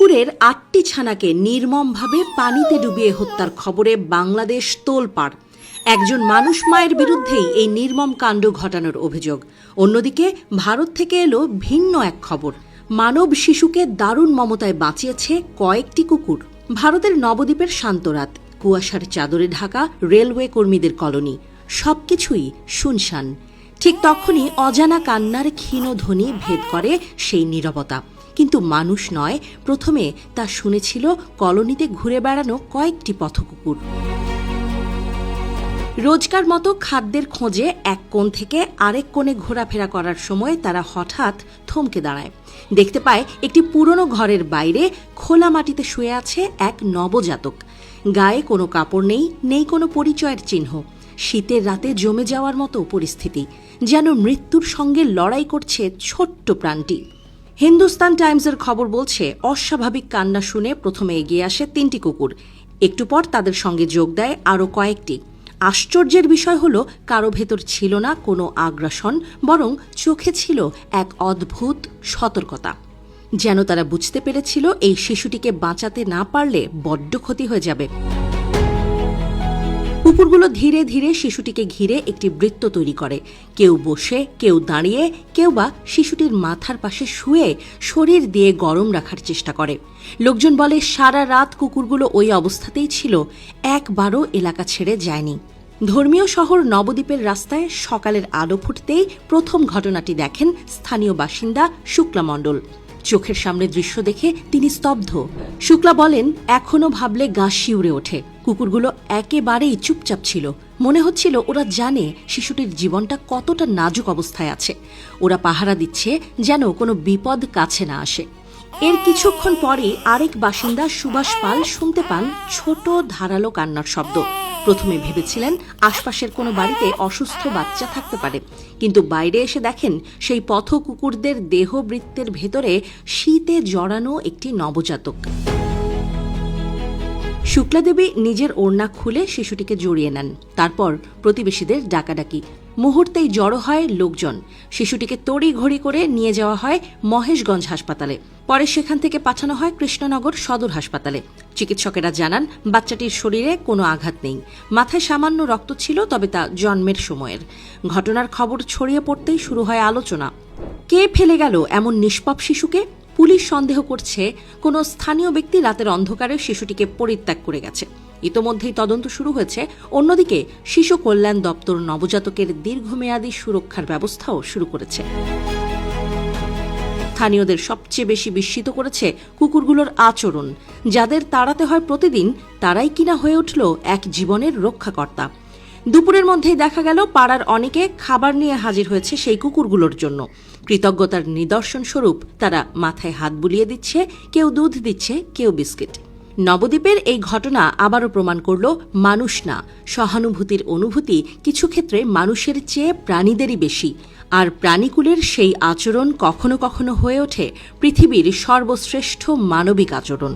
কুকুরের ৮টি ছানাকে নির্মমভাবে পানিতে ডুবিয়ে হত্যার খবরে বাংলাদেশ তোলপাড়। একজন মানুষ মায়ের বিরুদ্ধেই এই নির্মম কাণ্ড ঘটানোর অভিযোগ। অন্যদিকে ভারত থেকে এলো ভিন্ন এক খবর। মানব শিশুকে দারুণ মমতায় বাঁচিয়েছে কয়েকটি কুকুর। ভারতের নবদ্বীপের শান্তরাত, কুয়াশার চাদরে ঢাকা রেলওয়ে কর্মীদের কলোনি, সবকিছুই শুনশান। ঠিক তখনই অজানা কান্নার ক্ষীণ ধ্বনি ভেদ করে সেই নীরবতা। কিন্তু মানুষ নয়, প্রথমে তা শুনেছিল কলোনিতে ঘুরে বেড়ানো কয়েকটি পথকুকুর। রোজকার মতো খাদ্যের খোঁজে এক কোণ থেকে আরেক কোণে ঘোরাফেরা করার সময় তারা হঠাৎ থমকে দাঁড়ায়। দেখতে পায় একটি পুরনো ঘরের বাইরে খোলা মাটিতে শুয়ে আছে এক নবজাতক। গায়ে কোনো কাপড় নেই, নেই কোনো পরিচয়ের চিহ্ন। শীতের রাতে জমে যাওয়ার মতো পরিস্থিতি, যেন মৃত্যুর সঙ্গে লড়াই করছে ছোট্ট প্রাণটি। হিন্দুস্তান টাইমসের খবর বলছে, অস্বাভাবিক কান্না শুনে প্রথমে এগিয়ে আসে 3টি কুকুর। একটু পর তাদের সঙ্গে যোগ দেয় আরও কয়েকটি। আশ্চর্যের বিষয় হলো, কারো ভেতর ছিল না কোনো আগ্রাসন, বরং চোখে ছিল এক অদ্ভুত সতর্কতা। যেন তারা বুঝতে পেরেছিল এই শিশুটিকে বাঁচাতে না পারলে বড্ড ক্ষতি হয়ে যাবে। কুকুরগুলো ধীরে ধীরে শিশুটিকে ঘিরে একটি বৃত্ত তৈরি করে। কেউ বসে, কেউ দাঁড়িয়ে, কেউ বা শিশুটির মাথার পাশে শুয়ে শরীর দিয়ে গরম রাখার চেষ্টা করে। লোকজন বলে, সারা রাত কুকুরগুলো ওই অবস্থাতেই ছিল, একবারও এলাকা ছেড়ে যায়নি। ধর্মীয় শহর নবদ্বীপের রাস্তায় সকালের আলো ফুটতেই প্রথম ঘটনাটি দেখেন স্থানীয় বাসিন্দা শুক্লা মণ্ডল। চোখের সামনে দৃশ্য দেখে তিনি স্তব্ধ। শুক্লা বলেন, এখনো ভাবলে গা শিউরে ওঠে। কুকুরগুলো একেবারেই চুপচাপ ছিল। মনে হচ্ছিল ওরা জানে শিশুটির জীবনটা কতটা নাজুক অবস্থায় আছে। ওরা পাহারা দিচ্ছে যেন কোনো বিপদ কাছে না আসে। এর কিছুক্ষণ পরে আরেক বাসিন্দা সুভাষ পাল শুনতে পান ছোট ধারালো কান্নার শব্দ। প্রথমে ভেবেছিলেন আশপাশের কোনো বাড়িতে অসুস্থ বাচ্চা থাকতে পারে, কিন্তু বাইরে এসে দেখেন সেই পথ কুকুরদের দেহবৃত্তের ভেতরে শীতে জড়ানো একটি নবজাতক। শুক্লাদেবী নিজের ওড়না খুলে শিশুটিকে জড়িয়ে নেন। তারপর প্রতিবেশীদের ডাকাডাকি। মুহূর্তেই জড়ো হয় লোকজন। শিশুটিকে তড়িঘড়ি করে নিয়ে যাওয়া হয় মহেশগঞ্জ হাসপাতালে। পরে সেখান থেকে পাঠানো হয় কৃষ্ণনগর সদর হাসপাতালে। চিকিৎসকেরা জানান, বাচ্চাটির শরীরে কোনো আঘাত নেই, মাথায় সামান্য রক্ত ছিল, তবে তা জন্মের সময়ের। ঘটনার খবর ছড়িয়ে পড়তেই শুরু হয় আলোচনা। কে ফেলে গেল এমন নিষ্পাপ শিশুকে? পুলিশ সন্দেহ করছে কোনো স্থানীয় ব্যক্তি রাতের অন্ধকারে শিশুটিকে পরিত্যাগ করে গেছে। ইতোমধ্যেই তদন্ত শুরু হয়েছে। অন্যদিকে শিশু কল্যাণ দপ্তর নবজাতকের দীর্ঘমেয়াদী সুরক্ষার ব্যবস্থাও শুরু করেছে। স্থানীয়দের সবচেয়ে বেশি বিস্মিত করেছে কুকুরগুলোর আচরণ। যাদের তাড়াতে হয় প্রতিদিন, তারাই কিনা হয়ে উঠল এক জীবনের রক্ষাকর্তা। দুপুরের মধ্যেই দেখা গেল পাড়ার অনেকে খাবার নিয়ে হাজির হয়েছে সেই কুকুরগুলোর জন্য। কৃতজ্ঞতার নিদর্শন স্বরূপ তারা মাথায় হাত বুলিয়ে দিচ্ছে, কেউ দুধ দিচ্ছে, কেউ বিস্কিট। নবদ্বীপের এই ঘটনা আবারও প্রমাণ করল, মানুষ না, সহানুভূতির অনুভূতি কিছু ক্ষেত্রে মানুষের চেয়ে প্রাণীদেরই বেশি। আর প্রাণীকুলের সেই আচরণ কখনো কখনো হয়ে ওঠে পৃথিবীর সর্বশ্রেষ্ঠ মানবিক আচরণ।